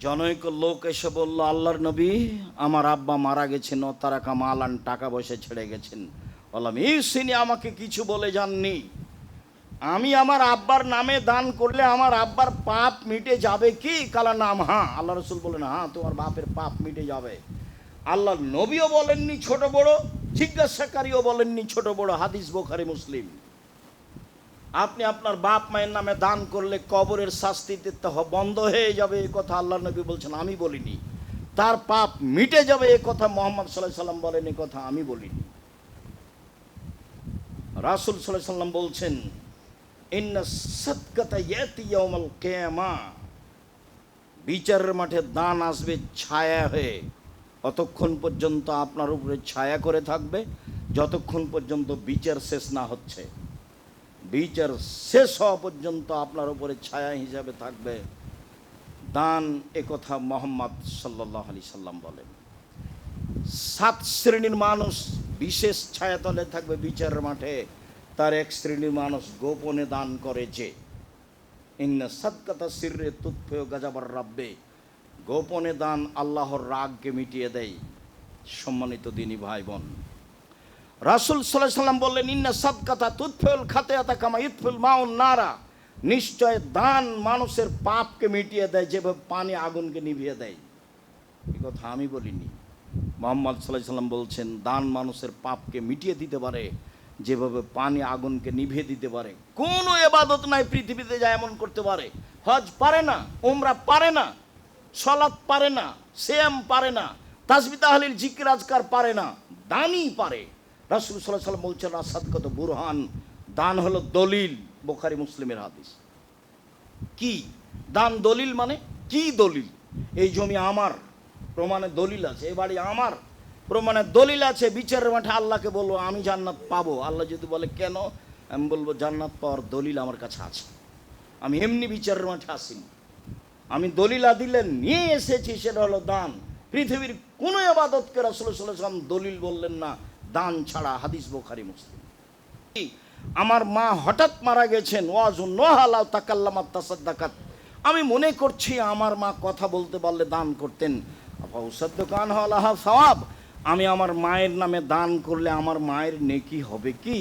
জনৈক লোক এসে বলল, আল্লাহর নবী, আমার আব্বা মারা গেছেন, ও তারা কামালান, টাকা পয়সা ছেড়ে গেছেন। বললাম, তিনি আমাকে কিছু বলে যাননি। আমি আমার আব্বার নামে দান করলে আমার আব্বার পাপ মিটে যাবে কি? কালা নাম, হ্যাঁ। আল্লাহ রসুল বলেন, হ্যাঁ, তোমার বাপের পাপ মিটে যাবে। আল্লাহ নবীও বলেননি ছোট বড়, জিজ্ঞাসাকারীও বলেননি ছোট বড়। হাদিস বুখারী মুসলিম। আপনি আপনার বাপ মায়ের নামে দান করলে কবরের শাস্তিতে বন্ধ হয়ে যাবে, এ কথা আল্লাহ নবী বলছেন, আমি বলিনি। তার পাপ মিটে যাবে, এ কথা মুহাম্মদ সাল্লাল্লাহু আলাইহি সাল্লাম বলেন, এ কথা আমি বলিনি। রাসূল সাল্লাল্লাহু আলাইহি সাল্লাম বলছেন, ইন্না সাদকাতা ইয়াতি ইয়াউমাল কিয়ামা, বিচারের মাঠে দান আসবে ছায়া হয়ে। অতক্ষণ পর্যন্ত আপনার উপরে ছায়া করে থাকবে যতক্ষণ পর্যন্ত বিচার শেষ না হচ্ছে। বিচার শেষ হওয়া পর্যন্ত আপনার উপরে ছায়া হিসাবে থাকবে দান, এ কথা মুহাম্মদ সাল্লাল্লাহু আলাইহি সাল্লাম বলেন। 7 শ্রেণীর মানুষ বিশেষ ছায়াতলে থাকবে বিচারের মাঠে। তার এক শ্রেণীর মানুষ গোপনে দান করে, যে ইন্না সাদকাতা সিররে তুতফিউ গাযাবার রাব্বে, গোপনে দান আল্লাহর রাগকে মিটিয়ে দেয়। সম্মানিত দিনী ভাই বোন, রাসূল সাল্লাল্লাহু আলাইহি সাল্লাম বললেন, ইন্না সাদকাতা তুতফিউল খাতিয়াতা কামা ইতফিল মাউন নারা, নিশ্চয় দান মানুষের পাপকে মিটিয়ে দেয় যেভাবে পানি আগুনকে নিভিয়ে দেয়। এই কথা আমি বলিনি, মুহাম্মদ সাল্লাল্লাহু আলাইহি সাল্লাম বলছেন, দান মানুষের পাপকে মিটিয়ে দিতে পারে যেভাবে পানি আগুনকে নিভিয়ে দিতে পারে। কোনো ইবাদত নাই পৃথিবীতে যা এমন করতে পারে। হজ পারে না, উমরা পারে না, সালাত পারে না, সিয়াম পারে না, তাসবিহ তাহলিল জিকির আজকার পারে না, দানই পারে। রাসূল সাল্লাল্লাহু আলাইহি সাল্লাম বলছেন, সাদকাত বুরহান, দান হলো দলিল। বুখারী মুসলিমের হাদিস। কি দান? দলিল মানে কি? দলিল, এই জমি আমার, প্রমাণে দলিল আছে। এই বাড়ি আমার, প্রমাণে দলিল আছে। বিচারের মাঠে আল্লাহকে বলবো আমি জান্নাত পাবো। আল্লাহ যদি বলে কেন, আমি বলবো জান্নাত পাওয়ার দলিল আমার কাছে আছে। আমি এমনি বিচারের মাঠে আসিনি, আমি দলিল আদিলে নিয়ে এসেছি, সেটা হলো দান। পৃথিবীর কোনো ইবাদতকে রাসূল সাল্লাল্লাহু আলাইহি ওয়াসাল্লাম দলিল বললেন না দান ছাড়া। হাদিস বুখারী মুসলিম। আমার মা হঠাৎ মারা গেছেন, ওয়াজুন্নাহা লাউ তাকাল্লামাত তাসাদ্দাকাত, আমি মনে করছি আমার মা কথা বলতে পারলে দান করতেন। ফাউসাদ্দাকান লাহা সওয়াব, আমি আমার মায়ের নামে দান করলে আমার মায়ের নেকি হবে কি?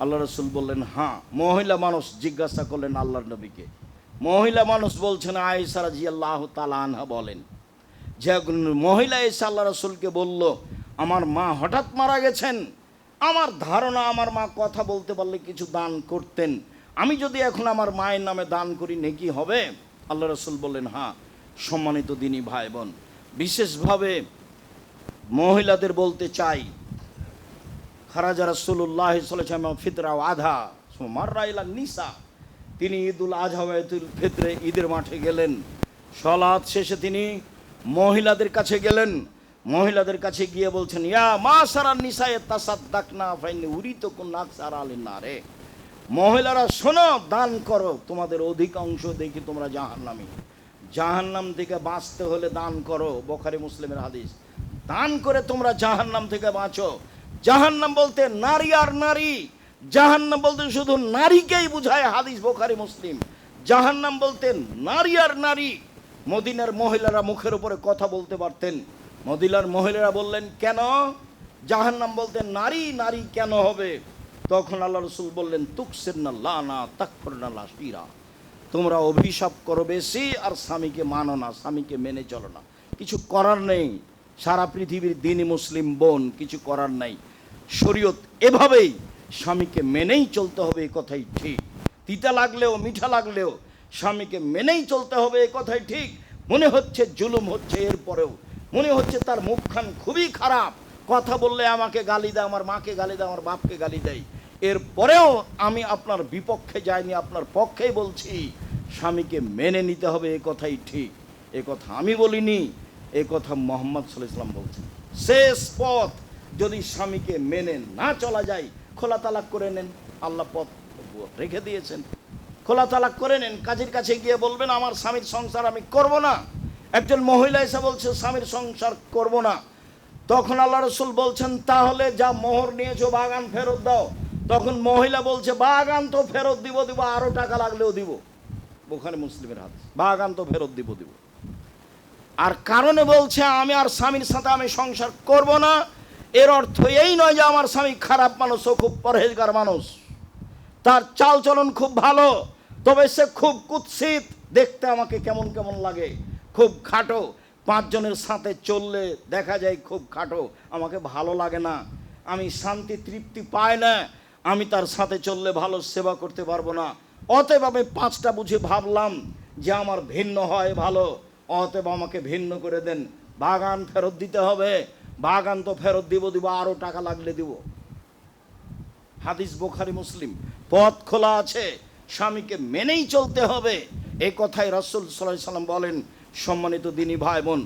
আল্লাহ রাসূল বললেন, হ্যাঁ। মহিলা মানুষ জিজ্ঞাসা করলেন আল্লাহর নবীকে। মহিলা মানুষ বলছেন, আয়েশা রাদিয়াল্লাহু তাআলা আনহা বলেন, যে মহিলা এসে আল্লাহ রাসূলকে বলল, আমার মা হঠাৎ মারা গেছেন, আমার ধারণা আমার মা কথা বলতে পারলে কিছু দান করতেন, আমি যদি এখন আমার মায়ের নামে দান করি নেকি হবে? আল্লাহ রাসূল বললেন, হ্যাঁ। সম্মানিত দিনী ভাই বোন, বিশেষভাবে মহিলাদের বলতে চাই, খারাজা রাসূলুল্লাহ সাল্লাল্লাহু আলাইহি ওয়াসাল্লাম ফিতরা ও আধা মাররা ইলা নিসা, তিনি ঈদুল আযহা ওয়া ঈদুল ফিতরে ঈদের মাঠে গেলেন। সালাত শেষে তিনি মহিলাদের কাছে গেলেন। মহিলাদের কাছে গিয়ে বলছেন, ইয়া মাশারান নিসায়ে তাসাদদাকনা ফাইন্নী উরিতুকুন আকসার আলিন নারে, মহিলারা শোনো, দান করো, তোমাদের অধিকাংশ দেখি তোমরা জাহান্নামী। জাহান্নাম থেকে বাঁচতে হলে দান করো। বুখারী মুসলিমের হাদিস। দান করে তোমরা জাহান্নাম থেকে বাঁচো। জাহান্নাম বলতে নারী আর নারী, জাহান্নাম বলতে শুধু নারীকেই বুঝায়। হাদিস বুখারী মুসলিম। জাহান্নাম বলতে নারী আর নারী। মদিনার মহিলারা মুখের উপরে কথা বলতে পারতেন। মদিনার মহিলারা বললেন, কেন জাহান্নাম বলতে নারী নারী কেন হবে? তখন আল্লাহ রাসূল বললেন, তুকসিরনা লানা তাকফুরনা লাশিরা, তোমরা অভিশাপ করো বেশি আর স্বামীকে মানো না, স্বামীকে মেনে চলো না। কিছু করার নেই, সারা পৃথিবীর দিনী মুসলিম বোন, কিছু করার নাই। শরীয়ত এভাবেই, স্বামীকে মেনেই চলতে হবে, এ কথাই ঠিক। তিতা লাগলেও মিঠা লাগলেও স্বামীকে মেনেই চলতে হবে, এ কথাই ঠিক। মনে হচ্ছে জুলুম হচ্ছে, এরপরেও মনে হচ্ছে তার মুখখান খুবই খারাপ, কথা বললে আমাকে গালি দেয়, আমার মাকে গালি দেয়, আমার বাপকে গালি দেয়, এরপরেও আমি আপনার বিপক্ষে যাইনি, আপনার পক্ষেই বলছি, স্বামীকে মেনে নিতে হবে, এ কথাই ঠিক। এ কথা আমি বলিনি, এ কথা মুহাম্মদ সাল্লাল্লাহু আলাইহি ওয়াসাল্লাম বলছেন। শেষ পথ, যদি স্বামীকে মেনে না চলা যায়, খোলা তালাক করে নেন। আল্লাহ পথ রেখে দিয়েছেন, খোলা তালাক করে নেন। কাজের কাছে গিয়ে বলবেন, আমার স্বামীর সংসার আমি করব না। একজন মহিলা এসে বলছে স্বামীর সংসার করব না। তখন আল্লাহ রাসূল বলছেন, তাহলে যা মোহর নিয়েছো বাগান ফেরত দাও। তখন মহিলা বলছে, বাগান তো ফেরত দিব, আরো টাকা লাগলেও দিব। বুখারী মুসলিমের হাদিস। বাগান তো ফেরত দিব। আর কারণে বলছে আমি আর স্বামীর সাথে আমি সংসার করব না, এর অর্থ এই নয় যে আমার স্বামী খারাপ মানুষ, ও খুব পরহেজগার মানুষ, তার চালচলন খুব ভালো, তবে সে খুব কুৎসিত, দেখতে আমাকে কেমন কেমন লাগে, খুব খাটো, 5 জনের সাথে চললে দেখা যায় খুব খাটো, আমাকে ভালো লাগে না, আমি শান্তি তৃপ্তি পাই না, আমি তার সাথে চললে ভালো সেবা করতে পারবো না। অতএব আমি 5টা বুঝে ভাবলাম যে আমার ভিন্ন হয় ভালো, অতএব আমাকে ভিন্ন করে দেন, বাগান ফেরত দিতে হবে। বাগান তো ফেরত দিব, আরো টাকা লাগলে দিব। হাদিস বুখারী মুসলিম, পথ খোলা আছে, স্বামীকে মেনেই চলতে হবে। এই কথাই রাসূল সাল্লাল্লাহু আলাইহি সাল্লাম বলেন। সম্মানিত দিনী ভাই বোন,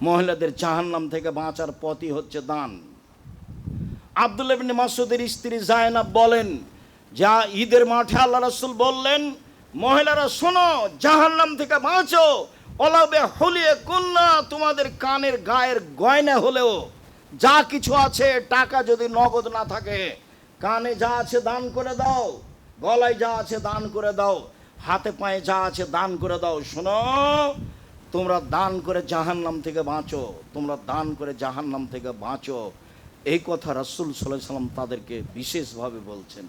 মহিলাদের জাহান্নাম থেকে বাঁচার পথই হচ্ছে দান। আব্দুল্লাহ ইবনে মাসউদের স্ত্রী জায়নাব বলেন, যা ঈদের মাঠে আল্লাহ রাসূল বললেন, মহিলারা শোনো, জাহান্নাম থেকে বাঁচো, ওলাবে হলিয়ে কুন্না, তোমাদের কানের গায়ের গয়না হলেও, যা কিছু আছে, টাকা যদি নগদ না থাকে, কানে যা আছে দান করে দাও, গলায় যা আছে দান করে দাও, হাতে পায়ে যা আছে দান করে দাও। শোনো, তোমরা দান করে জাহান্নাম থেকে বাঁচো, তোমরা দান করে জাহান্নাম থেকে বাঁচো। এই কথা রাসূল সাল্লাল্লাহু আলাইহি সাল্লাম তাদেরকে বিশেষভাবে বলছেন।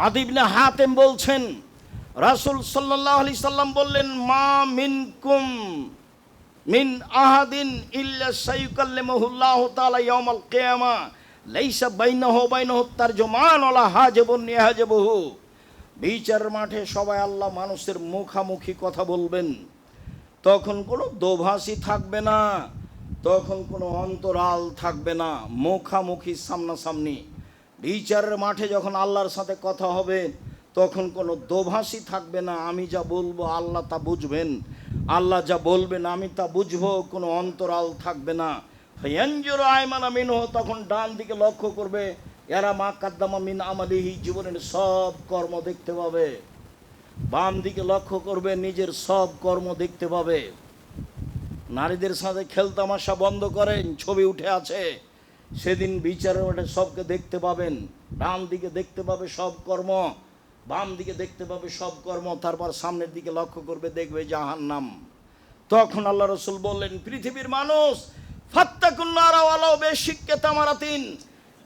আদী ইবনে হাতেম বলছেন, রাসূল সাল্লাল্লাহু আলাইহি সাল্লাম বললেন, মা মিনকুম মিন আহাদিন ইল্লা সাইয়ুকাল্লিমুহুল্লাহু তাআলা ইয়াউমাল কিয়ামা লাইসা বাইনাহু ওয়া বাইনাহু তারজুমান ওয়ালা হাজিবুন ইয়াহজিবুহু। বিচারের মাঠে সবাই আল্লাহ মানুষের মুখামুখি কথা বলবেন, তখন কোনো দোভাষী থাকবে না, তখন কোনো অন্তরাল থাকবে না, মুখামুখি সামনাসামনি। বিচারের মাঠে যখন আল্লাহর সাথে কথা হবে, তখন কোনো দোভাষী থাকবে না, আমি যা বলবো আল্লাহ তা বুঝবেন, আল্লাহ যা বলবেন আমি তা বুঝবো, কোনো অন্তরাল থাকবে না। ফায়ানজুরু আয়মানা মিনহু, তখন ডান দিকে লক্ষ্য করবে, এরা মা কাদ্দামা মিন আমালিহি, জীবনের সব কর্ম দেখতে পাবে। বাম দিকে লক্ষ্য করবে, নিজের সব কর্ম দেখতে পাবে। নারীদের সাথে খেলতামাশা বন্ধ করেন, ছবি উঠে আছে, সেদিন বিচারের মাঠে সবকে দেখতে পাবেন। ডান দিকে দেখতে পাবে সব কর্ম, বাম দিকে দেখতে পাবে সব কর্ম, তারপর সামনের দিকে লক্ষ্য করবে, দেখবে জাহান্নাম। তখন আল্লাহ রাসূল বললেন, পৃথিবীর মানুষ, ফাত্তাকুন নারা ওয়ালাউ বিশিক্কি তামারাতিন,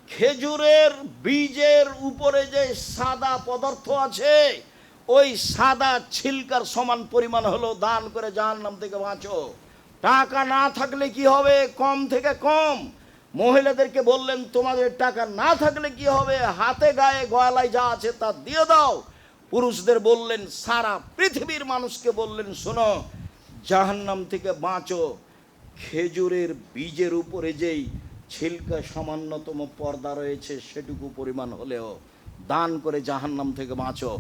খেজুরের বীজের উপরে যে সাদা পদার্থ আছে, ওই সাদা ছিলকার সমান পরিমাণ হলো দান করে জাহান্নাম থেকে বাঁচো। টাকা না থাকলে কি হবে? কম থেকে কম। মহিলাদেরকে বললেন, তোমাদের টাকা না থাকলে কি হবে? হাতে গায়ে গলায় যা আছে তা দিয়ে দাও। পুরুষদের বললেন, সারা পৃথিবীর মানুষকে বললেন, শোনো, জাহান্নাম থেকে বাঁচো, খেজুরের বীজের উপরে যেই ছিলকা সামান্যতম পর্দা রয়েছে, সেটুকু পরিমাণ হলেও দান করে জাহান্নাম থেকে বাঁচো।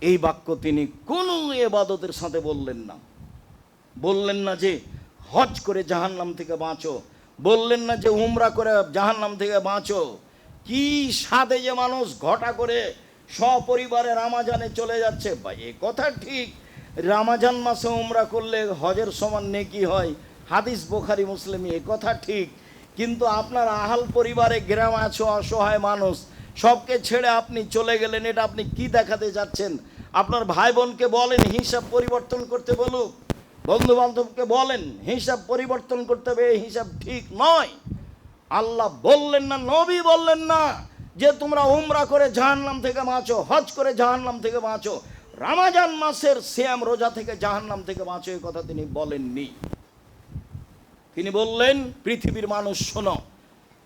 এই বাক্য তিনি কোনো ইবাদতের সাথে বললেন না। বললেন না যে হজ করে জাহান্নাম থেকে বাঁচো, বললেন না যে উমরা করে জাহান্নাম থেকে বাঁচো। কি সাধে যে মানুষ ঘটা করে সপরিবারে রামাজানে চলে যাচ্ছে। বা এ কথা ঠিক, রামাজান মাসে উমরা করলে হজের সমান নেকি হয়, হাদিস বুখারী মুসলিম, এ কথা ঠিক। কিন্তু আপনার আহাল পরিবারে গ্রামে আছে অসহায় মানুষ, সবকে ছেড়ে আপনি চলে গেলেন, এটা আপনি কি দেখাতে যাচ্ছেন? আপনার ভাই বোনকে বলেন হিসাব পরিবর্তন করতে বলুক, বন্ধু বান্ধবকে বলেন হিসাব পরিবর্তন করতে হবে, এই হিসাব ঠিক নয়। আল্লাহ বললেন না, নবী বললেন না যে তোমরা উমরা করে জাহান্নাম থেকে বাঁচো, হজ করে জাহান্নাম থেকে বাঁচো, রমজান মাসের সিয়াম রোজা থেকে জাহান্নাম থেকে বাঁচো, এই কথা তিনি বলেননি। তিনি বললেন, পৃথিবীর মানুষ শোনো,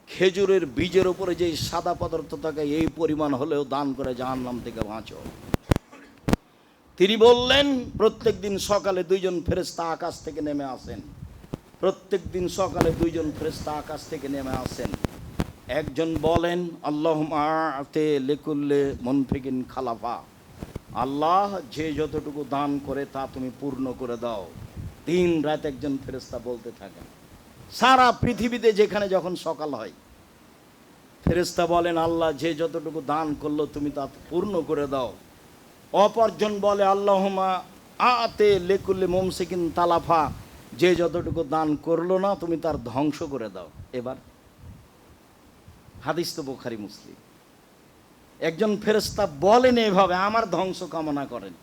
খেজুরের বীজের উপরে যে সাদা পদার্থ থাকে, এই পরিমাণ হলেও দান করে জাহান্নাম থেকে বাঁচো। তিনি বললেন, প্রত্যেক দিন সকালে 2 জন ফেরেশতা আকাশ থেকে নেমে আসেন। প্রত্যেক দিন সকালে 2 জন ফেরেশতা আকাশ থেকে নেমে আসেন। একজন বলেন, আল্লাহুম্মা আতে লিকুল্লি মুনফিকিন খালাফা, আল্লাহ যে যতটুকু দান করে তা তুমি পূর্ণ করে দাও। 3 রাত একজন ফেরেশতা বলতে থাকেন। সারা পৃথিবীতে যেখানে যখন সকাল হয়, ফেরেশতা বলেন, আল্লাহ যে যতটুকু দান করলো তুমি তা পূর্ণ করে দাও। অপরজন বলে, আল্লাহুম্মা আতে লিকুল্লি মুমসিকিন তালাফা, যে যতটুকু দান করলো না তুমি তার ধ্বংস করে দাও। এবার হাদিস তো বুখারী মুসলিম। একজন ফেরেশতা বলেন এভাবে, আমার ধ্বংস কামনা করেন।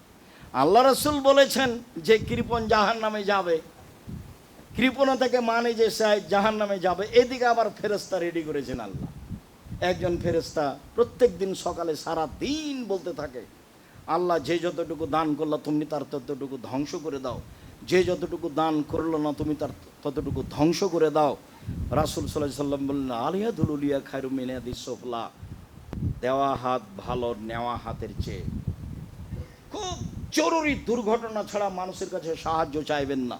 আল্লাহ রাসূল বলেছেন যে কৃপণ জাহান্নামে যাবে, কৃপণতা থেকে মানে যে সে জাহান নামে যাবে, এদিকে আবার ফেরেশতা রেডি করেছেন আল্লাহ। একজন ফেরেশতা প্রত্যেক দিন সকালে সারা দিন বলতে থাকে, আল্লাহ যে যতটুকু দান করলো তুমি তার ততটুকু ধ্বংস করে দাও, যে যতটুকু দান করলো না তুমি তার ততটুকু ধ্বংস করে দাও। রাসূল সাল্লাল্লাহু আলাইহি সাল্লাম বললেন, আলিয়াদুল উলিয়া খায়রুম মিন ইয়াদিস সুফলা, দেওয়া হাত ভালো নেওয়া হাতের চেয়ে। খুব জরুরি দুর্ঘটনা ছাড়া মানুষের কাছে সাহায্য চাইবেন না।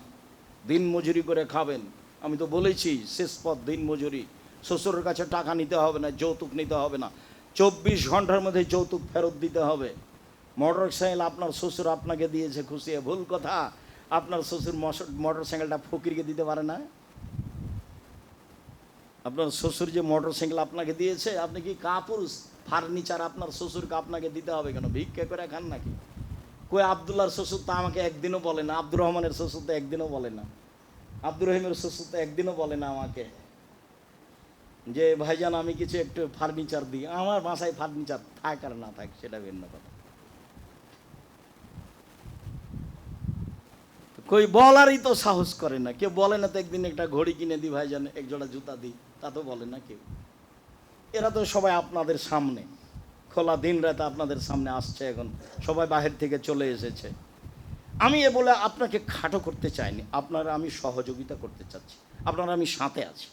দিন মজুরি করে খাবেন, আমি তো বলেছি শেষ পথ দিন মজুরি। শ্বশুরের কাছে টাকা নিতে হবে না, যৌতুক নিতে হবে না, 24 ঘন্টার মধ্যে যৌতুক ফেরত দিতে হবে। মোটর সাইকেল আপনার শ্বশুর আপনাকে দিয়েছে খুশি, ভুল কথা। আপনার শ্বশুর মোটর সাইকেলটা ফকিরকে দিতে পারে না? আপনার শ্বশুর যে মোটর সাইকেল আপনাকে দিয়েছে, আপনি কি কাপুরুষ? ফার্নিচার আপনার শ্বশুরকে আপনাকে দিতে হবে কেন? ভিক্ষা করে খান নাকি? কই আবদুল্লাহর শ্বশুর তো আমাকে একদিনও বলে না, আব্দুর রহমানের শ্বশুর তো একদিনও বলে না, আব্দুর রহিমের শ্বশুর তো একদিনও বলে না আমাকে যে ভাইজান আমি কিছু একটু ফার্নিচার দিই। আমার বাসায় ফার্নিচার থাক আর না থাক সেটা ভিন্ন কথা। কই বলারই তো সাহস করে না, কেউ বলে না তো একদিন একটা ঘড়ি কিনে দিই ভাইজান, এক জোড়া জুতা দিই, তা তো বলে না কেউ। এরা তো সবাই আপনাদের সামনে, খোলা দিন রাতে আপনাদের সামনে আসছে, এখন সবাই বাহির থেকে চলে এসেছে। আমি এ বলে আপনাকে খাটো করতে চাইনি, আপনারা আমি সহযোগিতা করতে চাচ্ছি, আপনারা আমি সাথে আছি।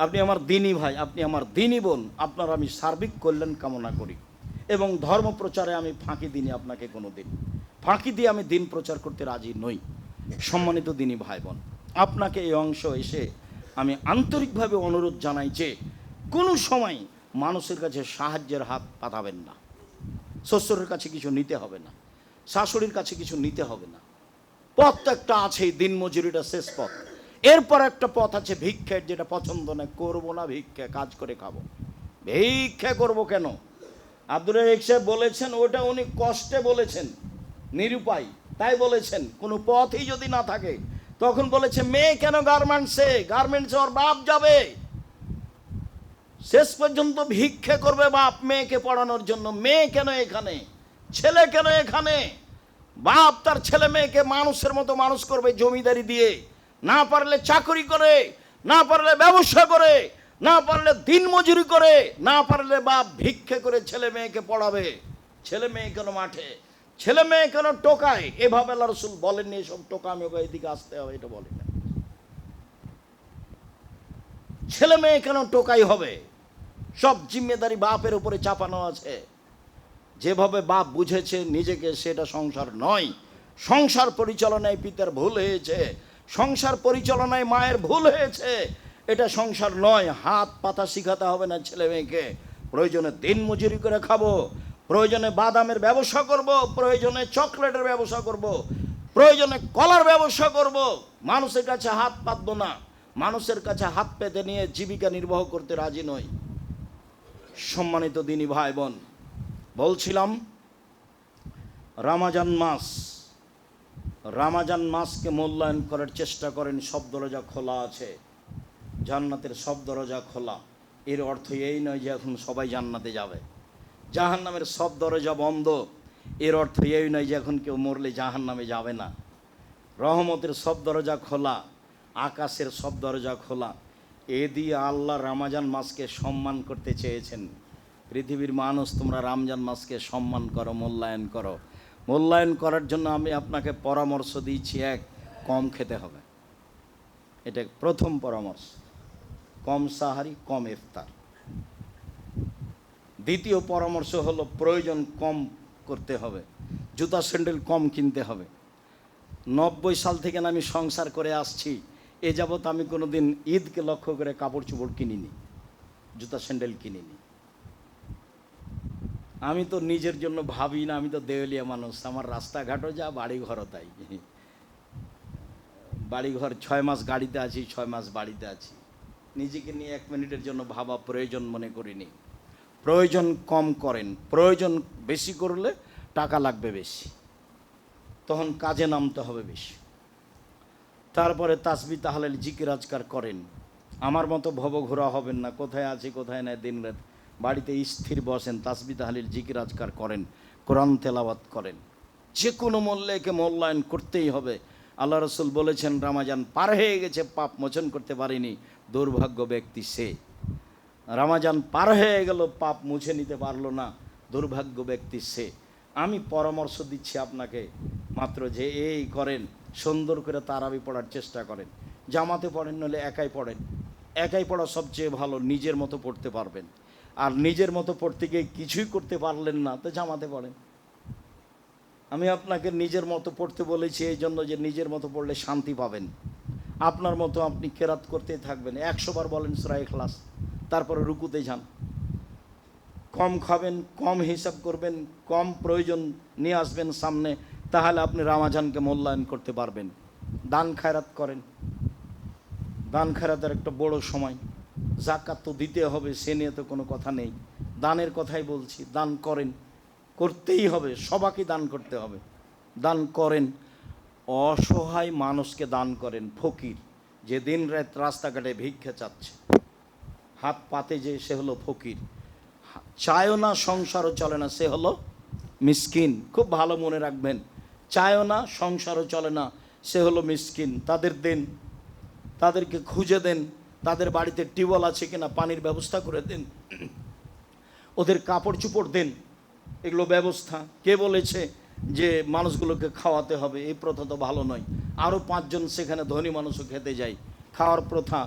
আপনি আমার দিনী ভাই, আপনি আমার দিনী বোন, আপনার আমি সার্বিক কল্যাণ কামনা করি এবং ধর্ম প্রচারে আমি ফাঁকি দিইনি আপনাকে কোনো দিন। ফাঁকি দিয়ে আমি দিন প্রচার করতে রাজি নই। সম্মানিত দিনী ভাই বোন, আপনাকে এই অংশ এসে আমি আন্তরিকভাবে অনুরোধ জানাই যে কোনো সময় মানুষের কাছে সাহায্যের হাত পাঠাবেন না। শ্বশুরের কাছে কিছু নিতে হবে না, শাশুড়ির কাছে কিছু নিতে হবে না। পথ তো একটা আছেই, দিন মজুরিটা শেষ পথ। এরপর একটা পথ আছে ভিক্ষের, যেটা পছন্দ না, করবো না ভিক্ষা, কাজ করে খাবো। ভিক্ষা করবো কেন? আব্দুর রাজ্জাক সাহেব বলেছেন, ওটা উনি কষ্টে বলেছেন, নিরুপায় তাই বলেছেন। কোনো পথই যদি না থাকে তখন বলেছে মেয়ে কেন গার্মেন্টসে, গার্মেন্টসে ওর বাপ যাবে। শেষ পর্যন্ত ভিক্ষা করবে বাপ মেয়েকে পড়ানোর জন্য। মেয়ে কেন এখানে, ছেলে কেন এখানে? বাপ তার ছেলে মেয়েকে মানুষের মতো মানুষ করবে জমিদারি দিয়ে, না পারলে চাকরি করে, না পারলে ব্যবসা করে, না পারলে দিন মজুরি করে, না পারলে বাপ ভিক্ষা করে ছেলে মেয়েকে পড়াবে। ছেলে মেয়ে কেন মাঠে, ছেলে মেয়ে কেন টোকায়? এভাবে আল্লাহ রাসূল বলেননি এসব টোকামি এদিকে আসতে হবে, এটা বলেন না। ছেলে মেয়ে কেন টোকাই হবে? সব জিম্মেদারি বাপের উপরে চাপানো আছে। যেভাবে বাপ বুঝেছে নিজেকে সেটা সংসার নয়। সংসার পরিচালনায় পিতার ভুল হয়েছে, সংসার পরিচালনায় মায়ের ভুল হয়েছে, এটা সংসার নয়। হাত পাতা শিখাতে হবে না ছেলে মেয়েকে। প্রয়োজনে দিন মজুরি করে খাবো, প্রয়োজনে বাদামের ব্যবসা করব, প্রয়োজনে চকলেটের ব্যবসা করব, প্রয়োজনে কলার ব্যবসা করব। মানুষের কাছে হাত পাতবো না, মানুষের কাছে হাত পেতে নিয়ে জীবিকা নির্বাহ করতে রাজি নই। সম্মানিত দিনী ভাই বোন, বলছিলাম রমজান মাস, রমজান মাসকে মূল্যায়ন করার চেষ্টা করেন। সব দরজা খোলা আছে, জান্নাতের সব দরজা খোলা। এর অর্থ এই নয় যে এখন সবাই জান্নাতে যাবে। জাহান্নামের সব দরজা বন্ধ, এর অর্থ এই নয় যে এখন কেউ মরলে জাহান্নামে যাবে না। রহমতের সব দরজা খোলা, আকাশের সব দরজা খোলা। এ দিয়ে আল্লাহ রমজান মাসকে সম্মান করতে চেয়েছেন। পৃথিবীর মানুষ, তোমরা রমজান মাসকে সম্মান করো, মূল্যায়ন করো। মূল্যায়ন করার জন্য আমি আপনাকে পরামর্শ দিচ্ছি, এক, কম খেতে হবে। এটা প্রথম পরামর্শ, কম সাহারি কম ইফতার। দ্বিতীয় পরামর্শ হলো প্রয়োজন কম করতে হবে, জুতা স্যান্ডেল কম কিনতে হবে। 90 সাল থেকে আমি সংসার করে আসছি, এ যাবৎ আমি কোনো দিন ঈদকে লক্ষ্য করে কাপড় চোপড় কিনিনি, জুতা স্যান্ডেল কিনিনি। আমি তো নিজের জন্য ভাবি না, আমি তো দেউলিয়া মানুষ। আমার রাস্তাঘাটও যা, বাড়িঘরও তাই। বাড়িঘর 6 মাস গাড়িতে আছি, 6 মাস বাড়িতে আছি। নিজেকে নিয়ে 1 মিনিটের জন্য ভাবা প্রয়োজন মনে করিনি। প্রয়োজন কম করেন, প্রয়োজন বেশি করলে টাকা লাগবে বেশি, তখন কাজে নামতে হবে বেশি। তারপরে তাসবিহ তাহলিল জিকির আজকার করেন। আমার মতো ভবঘোরা হবেন না, কোথায় আছি কোথায় নাই দিন রাত। বাড়িতে স্থির বসেন, তাসবিহ তাহলিল জিকির আজকার করেন, কোরআন তেলাওয়াত করেন। যে কোনো মূল্যে একে মূল্যায়ন করতেই হবে। আল্লাহ রসুল বলেছেন, রমাজান পার হয়ে গেছে, পাপ মোচন করতে পারেনি, দুর্ভাগ্য ব্যক্তি সে। রমাজান পার হয়ে গেল, পাপ মুছে নিতে পারলো না, দুর্ভাগ্য ব্যক্তি সে। আমি পরামর্শ দিচ্ছি আপনাকে মাত্র যে এই করেন, সুন্দর করে তারাবি পড়ার চেষ্টা করেন। জামাতে পড়েন, নলে একাই পড়েন। একাই পড়া সবচেয়ে ভালো, নিজের মতো পড়তে পারবেন। আর নিজের মতো পড়তে গিয়ে কিছুই করতে পারলেন না, তো জামাতে পড়েন। আমি আপনাকে নিজের মতো পড়তে বলেছি এই জন্য যে নিজের মতো পড়লে শান্তি পাবেন। আপনার মতো আপনি কেরাত করতেই থাকবেন, 100 বার বলেন সূরা ইখলাস, তারপরে রুকুতে যান। কম খাবেন, কম হিসাব করবেন, কম প্রয়োজন নিয়ে আসবেন সামনে, তাহলে আপনি রমাজানকে মূল্যায়ন করতে পারবেন। দান খায়রাত করেন, দান খায়রাতের একটা বড় সময়। যাকাত তো দিতে হবে, সে নিয়ে তো কোনো কথা নেই, দানের কথাই বলছি। দান করেন, করতেই হবে, সবাইকে দান করতে হবে। দান করেন, অসহায় মানুষকে দান করেন। ফকির যে দিন রাত রাস্তাঘাটে ভিক্ষা চাচ্ছে, হাত পাতে যে, সে হলো ফকির। চায়ও না সংসারও চলে না, সে হলো মিসকিন। খুব ভালো মনে রাখবেন, চায়ও না সংসারও চলে না, সে হলো মিসকিন। তাদের দেন, তাদেরকে খুঁজে দেন, তাদের বাড়িতে টিউবওয়েল আছে কিনা পানির ব্যবস্থা করে দেন, ওদের কাপড় চোপড় দেন। এগুলো ব্যবস্থা। কে বলেছে যে মানুষগুলোকে খাওয়াতে হবে? এই প্রথা তো ভালো নয়। আরও 5 জন সেখানে ধনী মানুষও খেতে যায়। খাওয়ার প্রথা,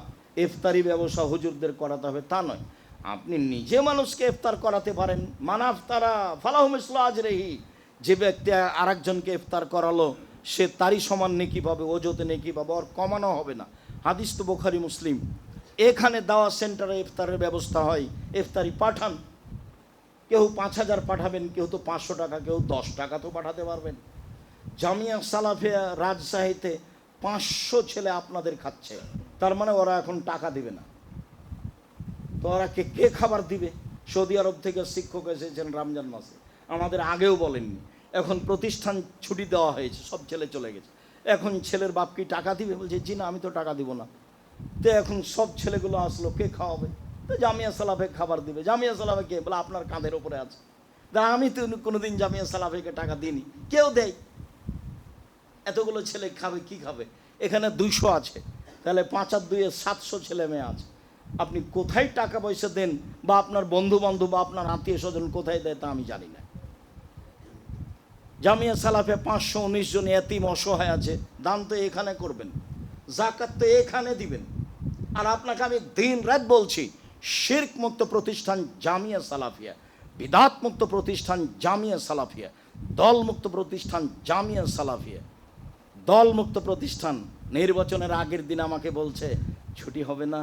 ইফতারি ব্যবসা হুজুরদের করাতে হবে তা নয়। আপনি নিজে মানুষকে ইফতার করাতে পারেন। মানাফতারা ফালাহু মিসলু আজরিহি, যে ব্যক্তি আরেকজনকে ইফতার করালো সে তারই সমান নেকি পাবে, ওজতে নেকি পাবে, ওর কমানো হবে না। হাদিস তো বুখারী মুসলিম। এখানে দাওয়া সেন্টারে ইফতারের ব্যবস্থা হয়, ইফতারি পাঠান। কেউ 5000 পাঠাবেন, কেউ তো 500 টাকা, কেউ 10 টাকা তো পাঠাতে পারবেন। জামিয়া সালাফিয়া রাজশাহীতে 500 ছেলে আপনাদের খাচ্ছে, তার মানে ওরা এখন টাকা দিবে না, তো ওরা কে খাবার দিবে? সৌদি আরব থেকে শিক্ষক এসেছেন রমজান মাসে, আমাদের আগেও বলেননি। এখন প্রতিষ্ঠান ছুটি দেওয়া হয়েছে, সব ছেলে চলে গেছে। এখন ছেলের বাপ কি টাকা দিবে? বলছে জি না, আমি তো টাকা দিব না। তো এখন সব ছেলেগুলো আসলো, কে খাওয়াবে? তো জামিয়া সালাফে খাবার দিবে। জামিয়া সালাফে কে? বলে আপনার কাঁধের ওপরে আছে। তা আমি তো কোনোদিন জামিয়া সালাফেকে টাকা দিইনি, কেউ দেয়। এতগুলো ছেলে খাবে, কি খাবে? এখানে 200 আছে, তাহলে 5 আর 2 700 ছেলে মেয়ে আছে। আপনি কোথায় টাকা পয়সা দেন, বা আপনার বন্ধু বান্ধব বা আপনার আত্মীয় স্বজন কোথায় দেয় তা আমি জানি না। জামিয়া সালাফে 519 জন এতিম অসহায় আছে, দান তো এখানে করবেন, যাকাত তো এখানে দিবেন। আর আপনাকে আমি দিন রাত বলছি, শিরক মুক্ত প্রতিষ্ঠান জামিয়া সালাফিয়া, বিদাত মুক্ত প্রতিষ্ঠান জামিয়া সালাফিয়া, দল মুক্ত প্রতিষ্ঠান জামিয়া সালাফিয়া। দল মুক্ত প্রতিষ্ঠান। নির্বাচনের আগের দিন আমাকে বলছে ছুটি হবে না,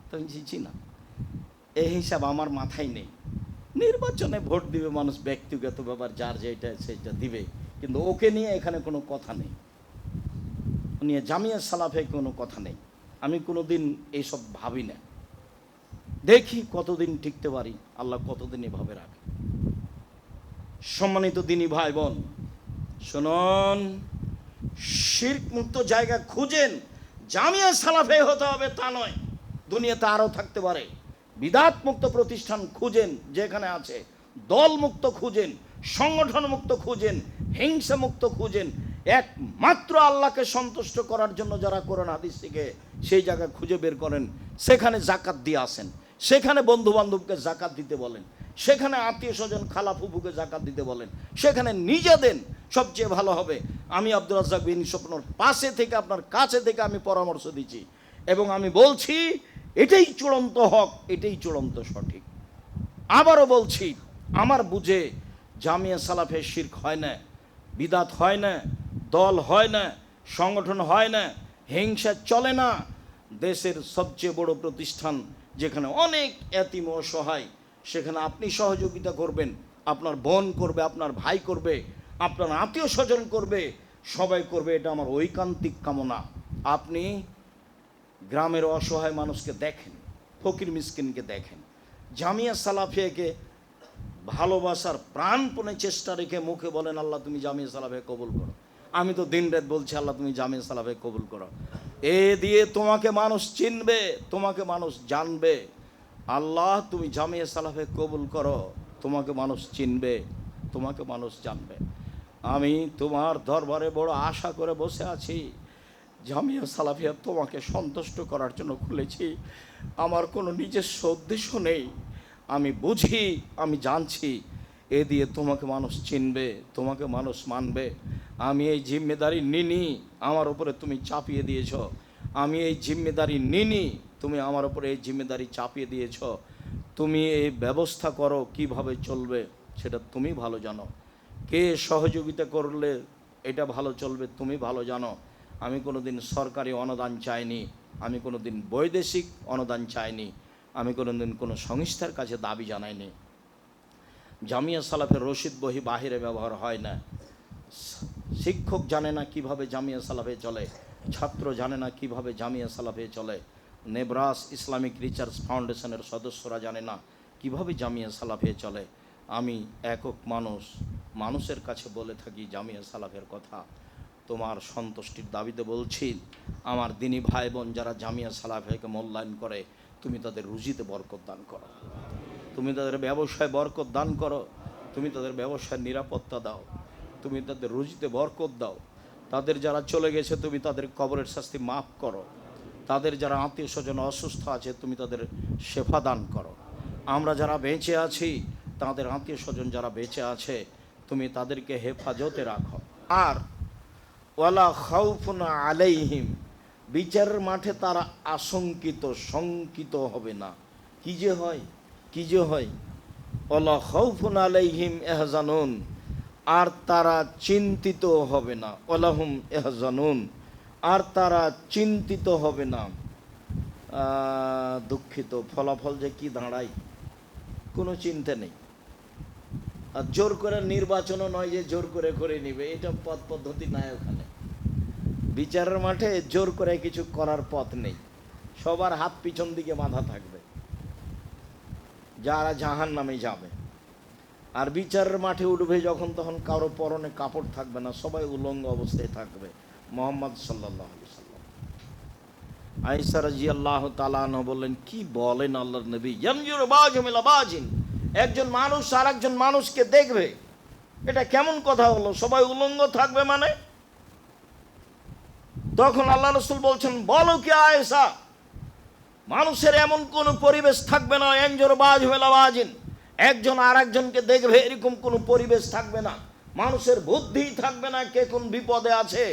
তো আমি জি না, এই হিসাব আমার মাথায় নেই। নির্বাচনে ভোট দিবে মানুষ, ব্যক্তিগত ব্যাপার, যার যেটা সেটা দিবে, কিন্তু ওকে নিয়ে এখানে কোনো কথা নেই, নিয়ে জামিয়া সালাফে কোনো কথা নেই। আমি কোনো দিন এইসব ভাবি না, দেখি কতদিন টিকতে পারি, আল্লাহ কতদিন এভাবে রাখে। সম্মানিত দিনী ভাই বোন, শুনুন, শিরক মুক্ত জায়গা খুঁজেন। জামিয়া সালাফে হতে হবে তা নয়, দুনিয়াতে আরও থাকতে পারে। বিদাত মুক্ত প্রতিষ্ঠান খুঁজেন যেখানে আছে, দল মুক্ত খুঁজেন, সংগঠন মুক্ত খুঁজেন, হিংসা মুক্ত খুঁজেন। একমাত্র আল্লাহকে সন্তুষ্ট করার জন্য যারা কোরআন হাদিস থেকে সেই জায়গা খুঁজে বের করেন, সেখানে জাকাত দিয়ে আসেন, সেখানে বন্ধু বান্ধবকে জাকাত দিতে বলেন, সেখানে আত্মীয় স্বজন খালা ফুফুকে জাকাত দিতে বলেন, সেখানে নিজে দেন, সবচেয়ে ভালো হবে। আমি আব্দুর রাজ্জাক বিন স্বপ্নর পাশে থেকে, আপনার কাছে থেকে আমি পরামর্শ দিচ্ছি, এবং আমি বলছি এটাই চূড়ান্ত হক, এটাই চূড়ান্ত সঠিক। আবারও বলছি, আমার বুঝে জামিয়া সালাফে শিরক হয় না, বিদাত হয় না, দল হয় না, সংগঠন হয় না, হিংসা চলে না। দেশের সবচেয়ে বড় প্রতিষ্ঠান, যেখানে অনেক এতিম অসহায়, সেখানে আপনি সহযোগিতা করবেন, আপনার বোন করবে, আপনার ভাই করবে, আপনার আত্মীয় স্বজন করবে, সবাই করবে, এটা আমার ঐকান্তিক কামনা। আপনি গ্রামের অসহায় মানুষকে দেখেন, ফকির মিসকিনকে দেখেন, জামিয়া সালাফিয়াকে ভালোবাসার প্রাণপণে চেষ্টা রেখে মুখে বলেন আল্লাহ তুমি জামিয়া সালাফে কবুল করো। আমি তো দিন রাত বলছি আল্লাহ তুমি জামিয়া সালাফে কবুল করো। এ দিয়ে তোমাকে মানুষ চিনবে, তোমাকে মানুষ জানবে। আল্লাহ তুমি জামিয়া সালাফে কবুল করো, তোমাকে মানুষ চিনবে, তোমাকে মানুষ জানবে। আমি তোমার দরবারে বড় আশা করে বসে আছি, জামিয়া সালাফিয়া তোমাকে সন্তুষ্ট করার জন্য খুলেছি, আমার কোনো নিজস্ব উদ্দেশ্য নেই। আমি বুঝি, আমি জানছি এ দিয়ে তোমাকে মানুষ চিনবে, তোমাকে মানুষ মানবে। আমি এই জিম্মেদারি নিনি, আমার উপরে তুমি চাপিয়ে দিয়েছ। আমি এই জিম্মেদারি নিনি, তুমি আমার উপরে এই জিম্মেদারি চাপিয়ে দিয়েছ। তুমি এই ব্যবস্থা করো কিভাবে চলবে, সেটা তুমি ভালো জানো। কে সহযোগিতা করলে এটা ভালো চলবে তুমি ভালো জানো। আমি কোনো দিন সরকারি অনুদান চাইনি, আমি কোনো দিন বৈদেশিক অনুদান চাইনি, আমি কোনো দিন কোনো সংস্থার কাছে দাবি জানাইনি। জামিয়া সালাফের রশিদ বহি বাহিরে ব্যবহার হয় না। শিক্ষক জানে না কিভাবে জামিয়া সালাফে চলে, ছাত্র জানে না কিভাবে জামিয়া সালাফে চলে, নেব্রাস ইসলামিক রিসার্চ ফাউন্ডেশনের সদস্যরা জানে না কিভাবে জামিয়া সালাফে চলে। আমি একক মানুষ, মানুষের কাছে বলে থাকি জামিয়া সালাফের কথা। তোমার সন্তুষ্টির দাবিতে বলছি, আমার দিনী ভাই বোন যারা জামিয়া সালাফেকে মূল্যায়ন করে, তুমি তাদের রুজিতে বরকত দান করো, তুমি তাদের ব্যবসায় বরকত দান করো, তুমি তাদের ব্যবসায় নিরাপত্তা দাও, তুমি তাদের রুজিতে বরকত দাও। তাদের যারা চলে গেছে তুমি তাদের কবরের শাস্তি মাফ করো। তাদের যারা আত্মীয় স্বজন অসুস্থ আছে তুমি তাদের সেবা দান করো। আমরা যারা বেঁচে আছি, তাদের আত্মীয় স্বজন যারা বেঁচে আছে, তুমি তাদেরকে হেফাজতে রাখো। আর ওয়ালা খাউফুন আলাইহিম, বিচারের মাঠে তারা আশঙ্কিত শঙ্কিত হবে না। কি যে হয়, কি যে হয়, ওয়ালা খাউফুন আলাইহিম ইহজানুন, আর তারা চিন্তিত হবে না। ওয়ালাহুম ইহজানুন, আর তারা চিন্তিত হবে না, দুঃখিত। ফলাফল যে কি দাঁড়ায় কোনো চিন্তা নেই। আর জোর করে নির্বাচনও নয় যে জোর করে করে নিবে, এটা পথ পদ্ধতি নাই ওখানে। বিচারের মাঠে জোর করে কিছু করার পথ নেই, সবার হাত পিছন দিকে বাঁধা থাকবে, যারা জাহান নামে যাবে। আর বিচারের মাঠে উঠবে যখন, তখন কারো পরনে কাপড় থাকবে না, সবাই উলঙ্গ অবস্থায় থাকবে। মুহাম্মদ সাল্লাল্লাহু আলাইহি সাল্লাম, আয়েশা রাদিয়াল্লাহু তাআলা আনহা বললেন, কি বলেন আল্লাহর নবী, ইয়ানজুরু বাযুম ইলা বাযিন, একজন মানুষ আর একজন মানুষকে দেখবে, এটা কেমন কথা হলো, সবাই উলঙ্গ থাকবে মানে? তখন আল্লাহ রাসূল বলছেন, বলো কি আয়েশা, মানুষের এমন কোন পরিবেশ থাকবে না, ইয়ানজুরু বাযুম ইলা বাযিন, একজন আর একজনকে দেখবে এরকম কোনো পরিবেশ থাকবে না। মানুষের বুদ্ধি থাকবে না কে কোন বিপদে আছে,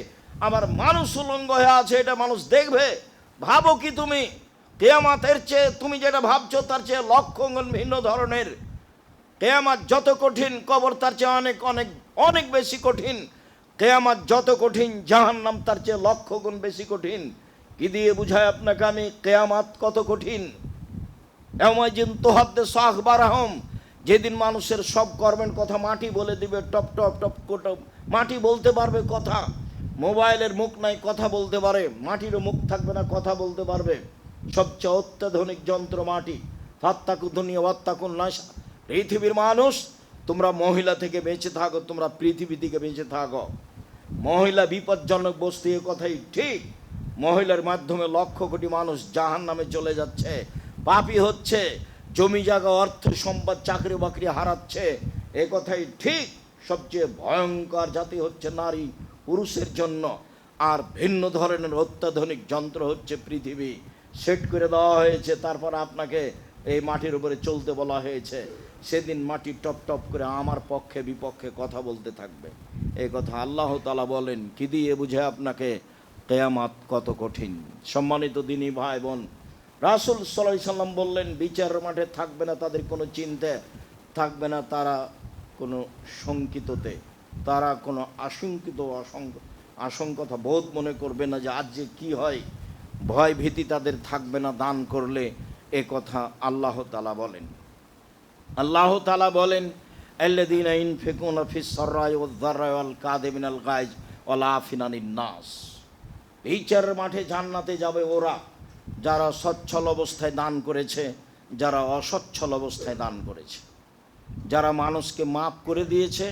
আবার মানুষ উলঙ্গ হয়ে আছে, এটা মানুষ দেখবে। ভাবো কি তুমি, কিয়ামতের চেয়ে তুমি যেটা ভাবছো তার চেয়ে লক্ষ গুণ ভিন্ন ধরনের। কিয়ামত যত কঠিন, কবর তার চেয়ে অনেক অনেক অনেক বেশি কঠিন। কিয়ামত যত কঠিন, জাহান্নাম তার চেয়ে লক্ষ গুণ বেশি কঠিন। কি দিয়ে বুঝায় আপনাকে আমি কিয়ামত কত কঠিন? ইয়াউমাইযিন তুহাদ্দিসু আখবারাহুম, যেদিন মানুষের সব কর্মের কথা মাটি বলে দিবে, টপ টপ টপ টপ মাটি বলতে পারবে কথা। মোবাইলের মুখ নাই, কথা বলতে পারে, মাটিরও মুখ থাকবে না, কথা বলতে পারবে। সবচেয়ে অত্যাধুনিক যন্ত্র মাটি। ফাত্তাকু দুনিয়া ওয়াত্তাকুন নাসা, পৃথিবীর মানুষ তোমরা মহিলা থেকে বেঁচে থাকো, তোমরা পৃথিবী থেকে বেঁচে থাকো। মহিলা বিপজ্জনক বস্তু, এ কথাই ঠিক। মহিলার মাধ্যমে লক্ষ কোটি মানুষ জাহান্নামে চলে যাচ্ছে, পাপী হচ্ছে, জমি জায়গা অর্থ সম্পদ চাকরি বাকরি হারাচ্ছে, এ কথাই ঠিক। সবচেয়ে ভয়ঙ্কর জাতি হচ্ছে নারী পুরুষের জন্য। আর ভিন্ন ধরনের অত্যাধুনিক যন্ত্র হচ্ছে পৃথিবী। সেট করে দেওয়া হয়েছে, তারপর আপনাকে এই মাটির উপরে চলতে বলা হয়েছে। সেদিন মাটি টপ টপ করে আমার পক্ষে বিপক্ষে কথা বলতে থাকবে। এই কথা আল্লাহ তাআলা বলেন। কি দিয়ে বুঝে আপনাকে কিয়ামত কত কঠিন? সম্মানিত দিনী ভাই বোন, রাসূল সাল্লাল্লাহু আলাইহি সাল্লাম বললেন, বিচারের মাঠে থাকবে না তাদের কোনো চিন্তা, থাকবে না তারা কোনো শঙ্কিততে, তারা কোনো আশঙ্কতা বোধ মনে করবে না যে আজ যে কী হয়, ভয় ভীতি তাদের থাকবে না দান করলে। এ কথা আল্লাহ তাআলা বলেন। আল্লাহ তাআলা বলেন, আল্লাযীনা ইউনফিকুনা ফিস সাররাই ওয়াজ যাররাই ওয়াল কাযিমিনাল গায়জ ওয়াল আফিনা আনিন নাস। বিচারের মাঠে জান্নাতে যাবে ওরা যারা সচ্ছল অবস্থায় দান করেছে, যারা অসচ্ছল অবস্থায় দান করেছে, যারা মানুষকে মাফ করে দিয়েছে,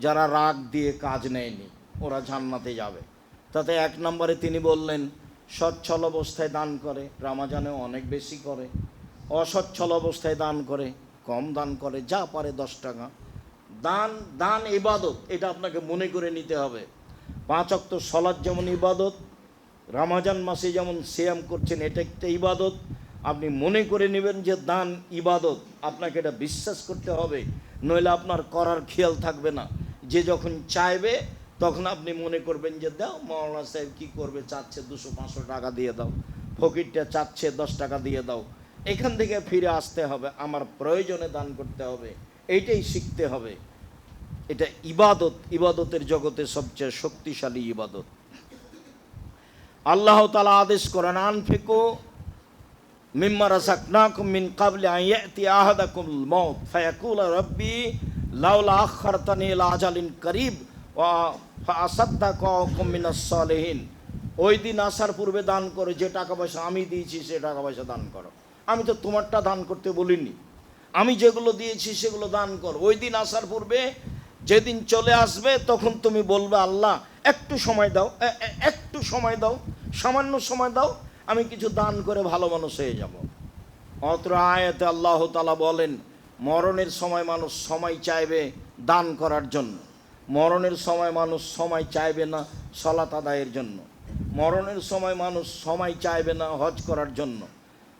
যারা রাগ দিয়ে কাজ নেয়নি, ওরা জান্নাতে যাবে। তাতে এক নম্বরে তিনি বললেন, সচ্ছল অবস্থায় দান করে, রমজানে অনেক বেশি করে, অসচ্ছল অবস্থায় দান করে, কম দান করে, যা পারে 10 টাকা দান। দান ইবাদত, এটা আপনাকে মনে করে নিতে হবে। 5 ওয়াক্ত সালাত যেমন ইবাদত, রমজান মাসে যেমন সিয়াম করছেন, এটা একটা ইবাদত। আপনি মনে করে নেবেন যে দান ইবাদত, আপনাকে এটা বিশ্বাস করতে হবে, নইলে আপনার করার খেয়াল থাকবে না। যে যখন চাইবে তখন আপনি মনে করবেন যে দাও, মাওলানা সাহেব কী করবে, চাচ্ছে 200-500 টাকা দিয়ে দাও, ফকিরটা চাচ্ছে 10 টাকা দিয়ে দাও। এখান থেকে ফিরে আসতে হবে, আমার প্রয়োজনে দান করতে হবে, এইটাই শিখতে হবে। এটা ইবাদত, ইবাদতের জগতে সবচেয়ে শক্তিশালী ইবাদত। আল্লাহ তাআলা আদেশ করেন, আনফিকু মিম্মা রাযাকনাকুম মিন ক্বাবলি আন ইয়াতি আহাদাকুমুল মাউত ফায়াকুলা রাব্বি লাউলা আখখারতানি ইলা আজালিন করিব ওয়া ফাআসাদ্দাকা ওয়া আকুম মিনাস সালিহিন। ওই দিন আসার পূর্বে দান করো, যে টাকা পয়সা আমি দিয়েছি সে টাকা পয়সা দান করো। আমি তো তোমারটা দান করতে বলিনি, আমি যেগুলো দিয়েছি সেগুলো দান করো। ওই দিন আসার পূর্বে, যেদিন চলে আসবে তখন তুমি বলবে, আল্লাহ একটু সময় দাও, একটু সময় দাও, সামান্য সময় দাও, আমি কিছু দান করে ভালো মানুষ হয়ে যাব। অত্র আয়াতে আল্লাহ তাআলা বলেন, মরণের সময় মানুষ সময় চাইবে দান করার জন্য, মরণের সময় মানুষ সময় চাইবে না সালাত আদায়ের জন্য, মরণের সময় মানুষ সময় চাইবে না হজ করার জন্য,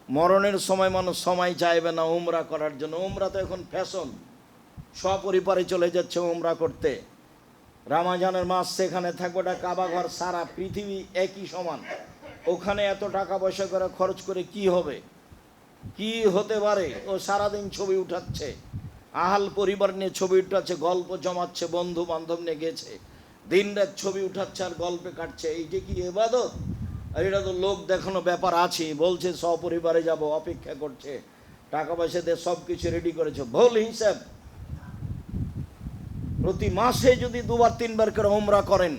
মরণের সময় মানুষ সময় চাইবে না উমরা করার জন্য। উমরা তো এখন ফ্যাশন, সপরিবারে চলে যাচ্ছে উমরা করতে। রমজানের মাস সেখানে থাকবে, ওটা কাবা ঘর, সারা পৃথিবী একই সমান, ওখানে এত টাকা পয়সা করে খরচ করে কি হবে, কি হতে পারে? ও সারাদিন ছবি উঠাচ্ছে, আহাল পরিবার নিয়ে ছবি উঠাচ্ছে, গল্প জমাচ্ছে, বন্ধু বান্ধব নিয়ে গেছে, দিন রাত ছবি উঠাচ্ছে আর গল্পে কাটছে। এই যে কি ইবাদত? আর এটা তো লোক দেখানো ব্যাপার আছে, বলছে সপরিবারে যাব, অপেক্ষা করছে, টাকা পয়সা দিয়ে সব কিছু রেডি করেছে, ভুল হিসাব। প্রতি মাসে যদি 2-3 বার করে উমরা করেন,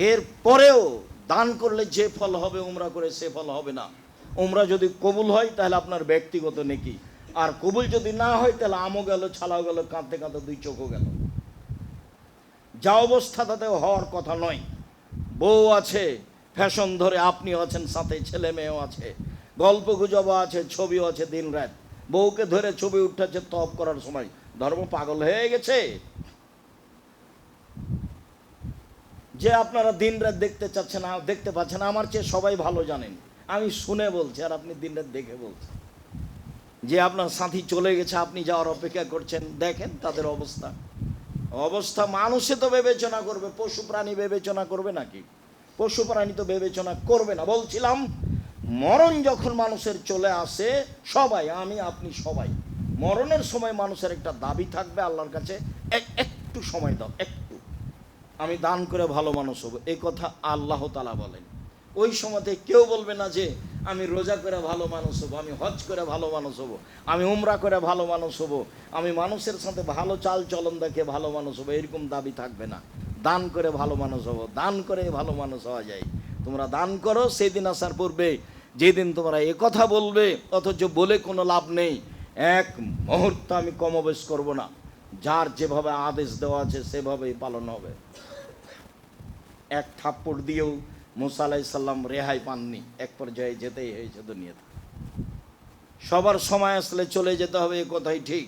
এর পরেও দান করলে যে ফল হবে উমরা করে সে ফল হবে না। উমরা যদি কবুল হয় তাহলে আপনার ব্যক্তিগত নেকি, আর কবুল যদি না হয় তাহলে আমও গেল, ছালাও গেল, কাঁদতে কাঁদতে 2 চোখও গেল। যা অবস্থা তাতে হওয়ার কথা নয়। বউ আছে ফ্যাশন ধরে, আপনিও আছেন, সাথে ছেলে মেয়েও আছে, গল্প গুজবও আছে, ছবিও আছে, দিন রাত বউকে ধরে ছবি উঠাচ্ছে তপ করার সময়। ধর্ম পাগল হয়ে গেছে যে আপনারা দিন রাত দেখতে চাচ্ছেন, দেখতে পাচ্ছেন। আমার চেয়ে সবাই ভালো জানেন, আমি শুনে বলছি আর আপনি দিন রাত দেখে বলছেন। যে আপনার সাথী চলে গেছে, আপনি যাওয়ার অপেক্ষা করছেন, দেখেন তাদের অবস্থা। অবস্থা মানুষে তো বিবেচনা করবে, পশু প্রাণী বিবেচনা করবে নাকি? পশু প্রাণী তো বিবেচনা করবে না। বলছিলাম, মরণ যখন মানুষের চলে আসে, সবাই, আমি আপনি সবাই, মরণের সময় মানুষের একটা দাবি থাকবে আল্লাহর কাছে, একটু সময় দাও, একটু, আমি দান করে ভালো মানুষ হব। এই কথা আল্লাহ তাআলা বলেন। ওই সময়তে কেউ বলবে না যে আমি রোজা করে ভালো মানুষ হব, আমি হজ করে ভালো মানুষ হব, আমি উমরা করে ভালো মানুষ হব, আমি মানুষের সাথে ভালো চাল চলন দেখে ভালো মানুষ হব, এরকম দাবি থাকবে না। দান করে ভালো মানুষ হব, দান করে ভালো মানুষ হওয়া যায়। তোমরা দান করো, সেদিন আসার পূর্বে যেদিন তোমরা এ কথা বলবে অথচ বলে কোনো লাভ নেই, এক মুহূর্ত আমি কমবেশ করব না, যার যেভাবে আদেশ দেওয়া আছে সেভাবেই পালন হবে। এক থাপ্পড় দিয়েও মুসা আলাইহিস সালাম রেহাই পাননি, এক পর্যায়ে যেতেই হয়েছে দুনিয়াতে। সবার সময় আসলে চলে যেতে হবে, এ কথাই ঠিক।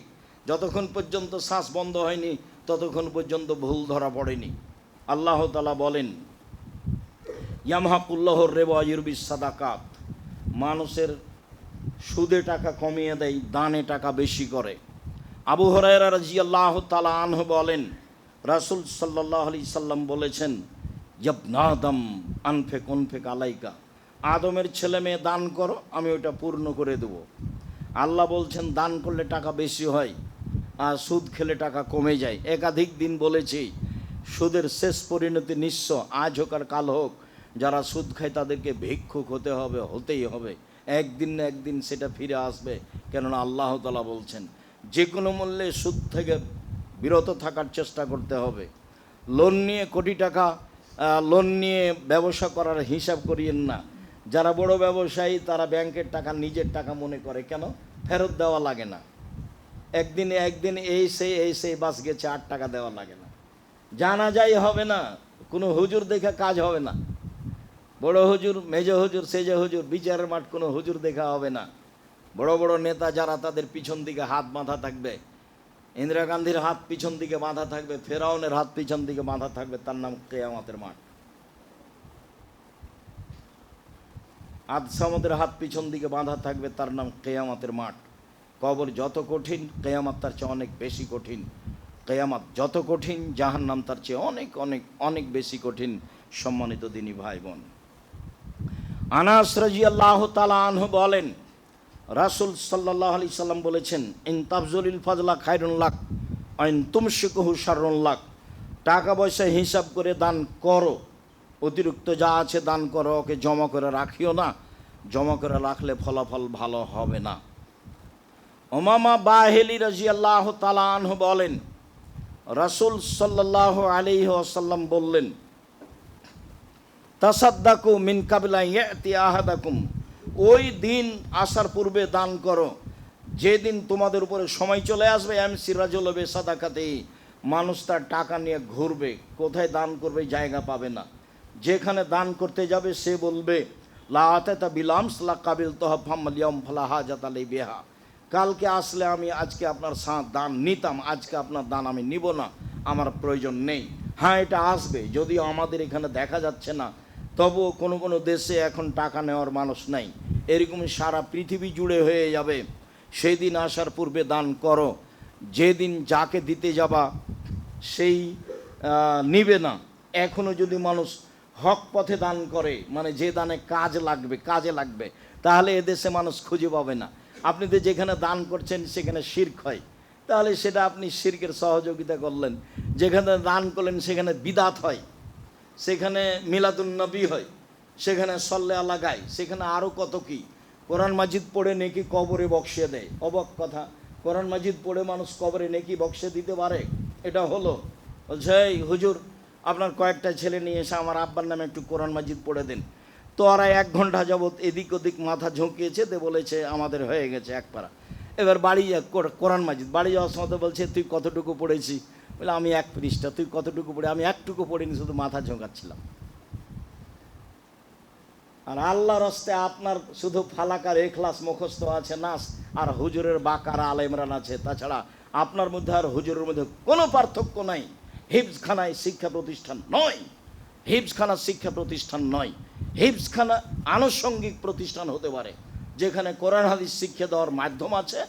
যতক্ষণ পর্যন্ত শ্বাস বন্ধ হয়নি ততক্ষণ পর্যন্ত ভুল ধরা পড়েনি। আল্লাহ তাআলা বলেন, ইয়ামহাকুল্লাহুর রিবা ওয়া ইউরবিস সাদাকাত, মানুষের সুদে টাকা কমিয়ে দেয়, দানে টাকা বেশি করে। আবু হুরায়রা রাদিয়াল্লাহু তাআলা আনহু বলেন, রাসূল সাল্লাল্লাহু আলাইহি সাল্লাম বলেছেন, ইবনা আদম আনফিক আলাইকা, আদমের ছেলে মেয়ে দান করো, আমি ওইটা পূর্ণ করে দেব। আল্লাহ বলছেন দান করলে টাকা বেশি হয় আর সুদ খেলে টাকা কমে যায়। একাধিক দিন বলেছি, সুদের শেষ পরিণতি নিঃস্ব, আজ হোক আর কাল হোক, যারা সুদ খায় তাদেরকে ভিক্ষুক হতে হবে, হতেই হবে, একদিন না একদিন সেটা ফিরে আসবে। কেননা আল্লাহ তাআলা বলছেন যে কোনো মূল্যে সুদ থেকে বিরত থাকার চেষ্টা করতে হবে। লোন নিয়ে কোটি টাকা লোন নিয়ে ব্যবসা করার হিসাব করিয়েন না। যারা বড় ব্যবসায়ী তারা ব্যাংকের টাকা নিজের টাকা মনে করে, কেন? ফেরত দেওয়া লাগে না। একদিন এই সেই বাস গেছে, 8 টাকা দেওয়া লাগে না, জানা যাই হবে না, কোনো হুজুর দেখে কাজ হবে না। বড় হুজুর, মেজ হুজুর, সেজ হুজুর, বিচারের মাঠ কোনো হুজুর দেখা হবে না। বড় বড় নেতা যারা, তাদের পিছন দিকে হাত বাঁধা থাকবে। ইন্দিরা গান্ধীর হাত পিছন দিকে বাঁধা থাকবে, ফেরাউনের হাত পিছন দিকে বাঁধা থাকবে, তার নাম কিয়ামতের মাঠ। আদসামদের হাত পিছন দিকে বাঁধা থাকবে, তার নাম কেয়ামতের মাঠ। কবর যত কঠিন, কেয়ামত তার চেয়ে অনেক বেশি কঠিন। কেয়ামত যত কঠিন, জাহান্নাম তার চেয়ে অনেক অনেক অনেক বেশি কঠিন। সম্মানিত দিনী ভাই বোন, আনাস রাদিয়াল্লাহু তাআলা আনহু বলেন, রাসূল সাল্লাল্লাহু আলাইহি সাল্লাম বলেছেন, ইন তাবজুলিল ফাজলা খায়রুন লাক আইন তুমসিকুহু শাররুন লাক। টাকা পয়সা হিসাব করে দান করো, অতিরিক্ত যা আছে দান করো, ওকে জমা করে রাখিও না, জমা করে রাখলে ফলাফল ভালো হবে না। উমামা বাহিলি রাদিয়াল্লাহু তাআলা আনহু বলেন, রাসূল সাল্লাল্লাহু আলাইহি ওয়াসাল্লাম বললেন, তাসাদ্দাকু মিন কাবলা ইয়াতি আহাদাকুম, ওই দিন আসার পূর্বে দান করো যেদিন তোমাদের উপরে সময় চলে আসবে, এমসি রাজুল বেসাদাকাতে, মানুষ তার টাকা নিয়ে ঘুরবে, কোথায় দান করবে জায়গা পাবে না। যেখানে দান করতে যাবে সে বলবে, লা আতাতা বিলামস লা কাবিল তোহাফাম লিয়ম ফালা হাজাত আলাই বিহা, কালকে আসলে আমি আজকে আপনার দান নিতাম, আজকে আপনার দান আমি নিব না, আমার প্রয়োজন নেই। হ্যাঁ, এটা আসবে, যদিও আমাদের এখানে দেখা যাচ্ছে না, তবুও কোনো কোনো দেশে এখন টাকা নেওয়ার মানুষ নাই। এরকমই সারা পৃথিবী জুড়ে হয়ে যাবে। সেই দিন আসার পূর্বে দান করো, যেদিন যাকে দিতে যাবা সেই নিবে না। এখনও যদি মানুষ হক পথে দান করে, মানে যে দানে কাজে লাগবে, তাহলে এদেশে মানুষ খুঁজে পাবে না। আপনি তো যেখানে দান করছেন সেখানে শিরক হয়, তাহলে সেটা আপনি শিরকের সহযোগিতা করলেন। যেখানে দান করলেন সেখানে বিদাত হয়, সেখানে মিলাদুন নবী হয়, সেখানে সল্লে আল্লাহ গায়, সেখানে আরও কত কি। কোরআন মাজিদ পড়ে নেকি কবরে বক্সিয়ে দেয়, অবাক কথা। কোরআন মাজিদ পড়ে মানুষ কবরে নেকি বক্সিয়ে দিতে পারে? এটা হলো, বলছে এই হুজুর আপনার কয়েকটা ছেলে নিয়ে এসে আমার আব্বার নামে একটু কোরআন মাজিদ পড়ে দেন। তো ওরা 1 ঘন্টা যাবৎ এদিক ওদিক মাথা ঝুঁকিয়েছে, দিয়ে বলেছে আমাদের হয়ে গেছে এক পারা। এবার বাড়ি কোরআন মাজিদ বাড়ি যাওয়ার সময় বলছে, তুই কতটুকু পড়েছি? বলে আমি 1 পৃষ্ঠা। তুই কতটুকু পড়ে? আমি একটুকু পড়িনি, শুধু মাথা ঝোঁকাচ্ছিলাম। আর আল্লাহর হস্তে আপনার শুধু ফালাকার এখলাস মুখস্থ আছে, নাস, আর হুজুরের বাকারা আল ইমরান আছে, তাছাড়া আপনার মধ্যে আর হুজুরের মধ্যে কোনো পার্থক্য নাই। হিফজখানায় শিক্ষা প্রতিষ্ঠান নয়, হিফজখানা শিক্ষা প্রতিষ্ঠান নয়। হিফজখানা আনুষঙ্গিক প্রতিষ্ঠান হতে পারে, যেখানে কোরআন হাদিস শিক্ষা দেওয়ার মাধ্যম আছে,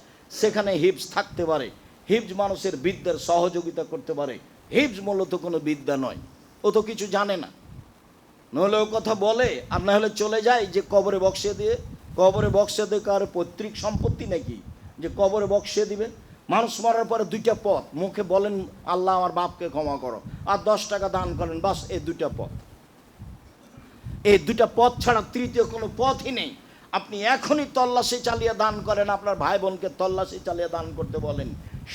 সেখানে হিফজ থাকতে পারে। হিফজ মানুষের বিদ্যার সহযোগিতা করতে পারে। হিফজ মূলত কোনো বিদ্যা নয়, ও তো কিছু জানে না। নহলেও কথা বলে, আর না হলে চলে যায় যে কবরে বক্সিয়ে দিয়ে। কবরে বক্সিয়ে দিয়ে কার পৈতৃক সম্পত্তি নাকি যে কবরে বক্সিয়ে দিবেন? মানুষ মরার পরে 2টা পথ, মুখে বলেন আল্লাহ আমার বাপকে ক্ষমা করো, আর 10 টাকা দান করেন, বাস এই 2টা পথ। এই 2টা পথ ছাড়া তৃতীয় কোনো পথই নেই। আপনি এখনই তল্লাশি চালিয়ে দান করেন, আপনার ভাই বোনকে তল্লাশি চালিয়ে দান করতে বলেন।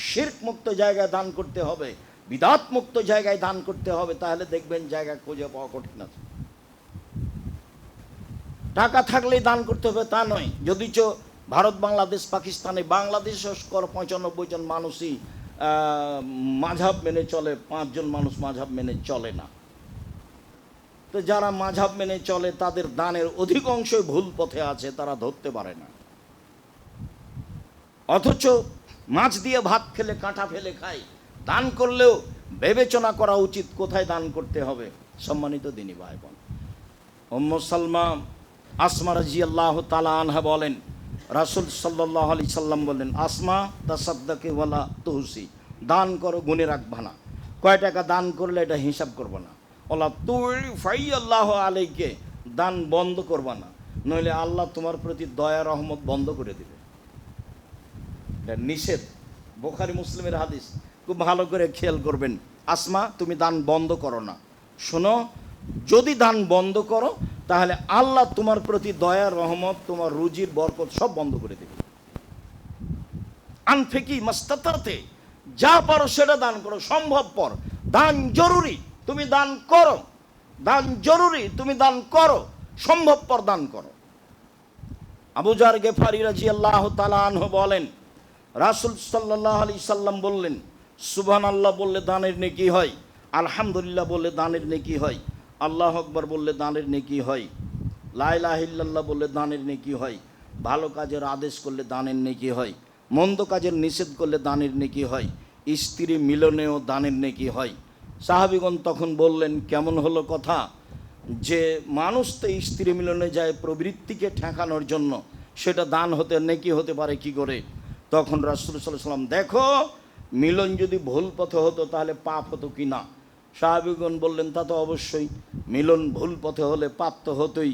শিরক মুক্ত জায়গায় দান করতে হবে, বিদাত মুক্ত জায়গায় দান করতে হবে, তাহলে দেখবেন জায়গা খুঁজে পাওয়া কঠিন আছে। টাকা থাকলেই দান করতে হবে তা নয়। যদিচ ভারত, বাংলাদেশ, পাকিস্তানে, বাংলাদেশে 95 জন মানুষই মাঝহাব মেনে চলে, 5 জন মানুষ মাঝহাব মেনে চলে না। তো যারা মাঝহাব মেনে চলে তাদের দানের অধিকাংশই ভুল পথে আছে, তারা ধরতে পারে না। অথচ মাছ দিয়ে ভাত খেলে কাঁটা ফেলে খায়। দান করলেও বিবেচনা করা উচিত কোথায় দান করতে হবে। সম্মানিত দিনী ভাই বোন, উম্মে সালমা আসমা রাদিয়াল্লাহু তাআলা আনহা বলেন, রাসূল সাল্লাল্লাহু আলাইহি সাল্লাম বলেন, আসমা তাসাদ্দাকি ওয়ালা তুহসি, দান করো গুণে রাখবা না। কয় টাকা দান করলে এটা হিসাব করবো না। ওলা তুই ফাইয়াল্লাহু আলাইকে, দান বন্ধ করবা না, নইলে আল্লাহ তোমার প্রতি দয়া রহমত বন্ধ করে দেবে। এটা নিষেধ, বুখারী মুসলিমের হাদিস, খুব ভালো করে খেয়াল করবেন। আসমা তুমি দান বন্ধ করো না। শোনো, যদি দান বন্ধ করো তাহলে আল্লাহ তোমার প্রতি দয়া রহমত, তোমার রুজির বরকত সব বন্ধ করে দেবে। আনফিকি মাস্তাতাতে, যা পারো সেটা দান করো, সম্ভবপর। দান জরুরি, তুমি দান করো। দান জরুরি, তুমি দান করো, সম্ভবপর দান করো। আবু যার গেফারি রাদিয়াল্লাহু তাআলা আনহু বলেন, রাসূল সাল্লাল্লাহু আলাইহি সাল্লাম বললেন, সুবহানাল্লাহ বললে দানের নেকি হয়, আলহামদুলিল্লাহ বললে দানের নেকি হয়, আল্লাহু আকবার বললে দানের নেকি হয়, লা ইলাহা ইল্লাল্লাহ বললে দানের নেকি হয়, ভালো কাজের আদেশ করলে দানের নেকি হয়, মন্দ কাজের নিষেধ করলে দানের নেকি হয়, স্ত্রী মিলনেও দানের নেকি হয়। সাহাবীগণ তখন বললেন, কেমন হলো কথা? যে মানুষ তো স্ত্রী মিলনে যায় প্রবৃত্তিকে ঠেকানোর জন্য, সেটা দান হতে নেকি হতে পারে কি করে? তখন রাসূল সাল্লাল্লাহু আলাইহি ওয়াসাল্লাম, দেখো মিলন যদি ভুল পথে হতো তাহলে পাপ হতো কি না? সাহাবীগণ বললেন, তা তো অবশ্যই, মিলন ভুল পথে হলে পাপ তো হতোই।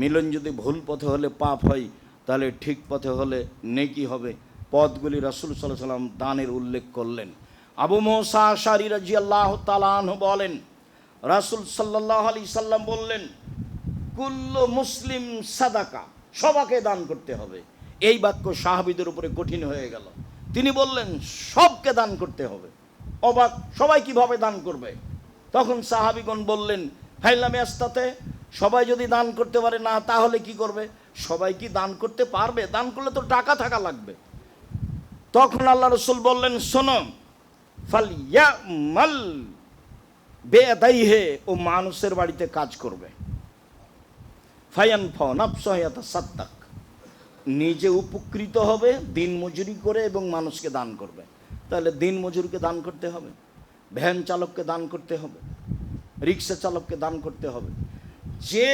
মিলন যদি ভুল পথে হলে পাপ হয়, তাহলে ঠিক পথে হলে নেকি হবে। পথগুলি রাসূল সাল্লাল্লাহু আলাইহি ওয়াসাল্লাম দানের উল্লেখ করলেন। আবু মুসা আশআরী রাদিয়াল্লাহু তাআলা আনহু বলেন, রাসূল সাল্লাল্লাহু আলাইহি সাল্লাম বললেন, কুল্লু মুসলিম সাদাকা, সবাকে দান করতে হবে। এই বাক্য সাহাবীদের উপরে কঠিন হয়ে গেল। তিনি বললেন, সবকে দান করতে হবে। অবাক, সবাই কিভাবে দান করবে? তখন সাহাবীগণ বললেন, ফাইলামে আস্তাতে, সবাই যদি দান করতে পারে না, তাহলে কি করবে? সবাই কি দান করতে পারবে? দান করলে তো টাকা থাকা লাগবে। তখন আল্লাহ রাসূল বললেন, শোনো, ফালইয়ামাল বেয়াদাইহে, ও মানুষের বাড়িতে কাজ করবে। ফায়ানফা নাফসাহু ইয়াতাসাদ্দাক, নিজে উপকৃত হবে দিন মজুরি করে এবং মানুষকে দান করবে। তাহলে দিন মজুরকে দান করতে হবে, ভ্যান চালককে দান করতে হবে, রিক্সা চালককে দান করতে হবে। যে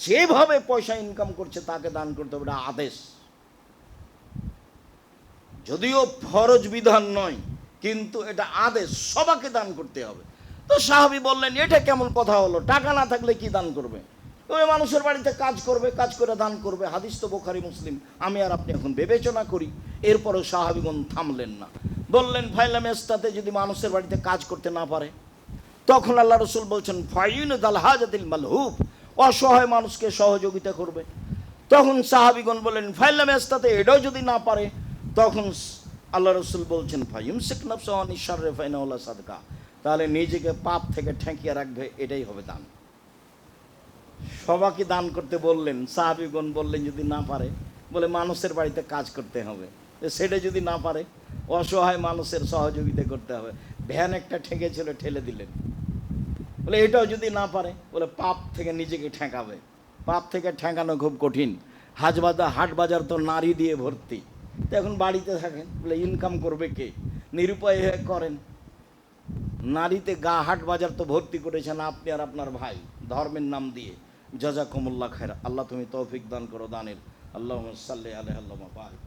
যেভাবে পয়সা ইনকাম করছে তাকে দান করতে হবে, এটা আদেশ। যদিও ফরজ বিধান নয়, কিন্তু এটা আদেশ, সবাইকে দান করতে হবে। তো সাহাবী বললেন, এটা কেমন কথা হলো? টাকা না থাকলে কি দান করবে? ওই মানুষের বাড়িতে কাজ করবে, কাজ করে দান করবে। হাদিস তো বুখারী মুসলিম, আমি আর আপনি এখন বিবেচনা করি। এরপরও সাহাবীগণ থামলেন না, বললেন, ফাইলাম ইস্তাতে, যদি মানুষের বাড়িতে কাজ করতে না পারে? তখন আল্লাহ রাসূল বলছেন, ফাইন দাল হাজাতিল মালহুফ, অসহায় মানুষকে সহযোগিতা করবে। তখন সাহাবীগণ বললেন, ফাইলাম ইস্তাতে, এটাও যদি না পারে? তখন আল্লাহ রাসূল বলছেন, ফায়ুমসিক নাফসাহু আনিশ শাররি ফাইনাহু লা সাদকা, তাহলে নিজেকে পাপ থেকে ঠেকিয়ে রাখবে, এটাই হবে দান। সবাইকে দান করতে বললেন। সাহাবীগণ বললেন, যদি না পারে? বলে, মানুষের বাড়িতে কাজ করতে হবে। সেটা যদি না পারে, অসহায় মানুষের সহযোগিতা করতে হবে। ভ্যান একটা ঠেকেছিল, ঠেলে দিলেন। বলে, এটাও যদি না পারে? বলে, পাপ থেকে নিজেকে ঠেকাবে। পাপ থেকে ঠেকানো খুব কঠিন। হাট বাজার তো নারী দিয়ে ভর্তি। তো এখন বাড়িতে থাকেন, বলে ইনকাম করবে কে? নিরুপায় হয়ে করেন। নারীতে হাট বাজার তো ভর্তি করেছেন আপনি আর আপনার ভাই, ধর্মের নাম দিয়ে। জাযাকুমুল্লাহ খায়রা। আল্লাহ তুমি তৌফিক দান করো দানের। আল্লাহুম্মা সাল্লি আলাইহি আল্লাহুম্মা বারিক।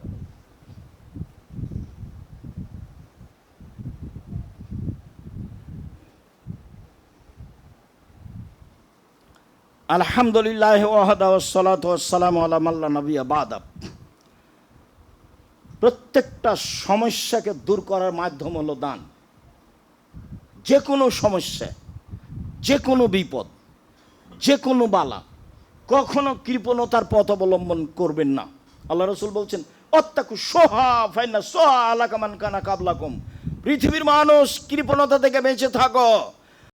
আলহামদুলিল্লাহ ওয়াহদা ওয়াসসালাতু ওয়াসসালামু আলা মান লা নাবিয়্যা বা'দা। প্রত্যেকটা সমস্যাকে দূর করার মাধ্যম হলো দান। যে কোনো সমস্যা, যে কোনো বিপদ, যে কোনো বালা, কখনো কৃপণতার পথ অবলম্বন করবেন না। আল্লাহ রাসূল বলছেন, অত্তাকু সোহা ফাইনা সোহা আলাকা মান কানা কাবলাকুম, পৃথিবীর মানুষ কৃপণতা থেকে বেঁচে থাকো,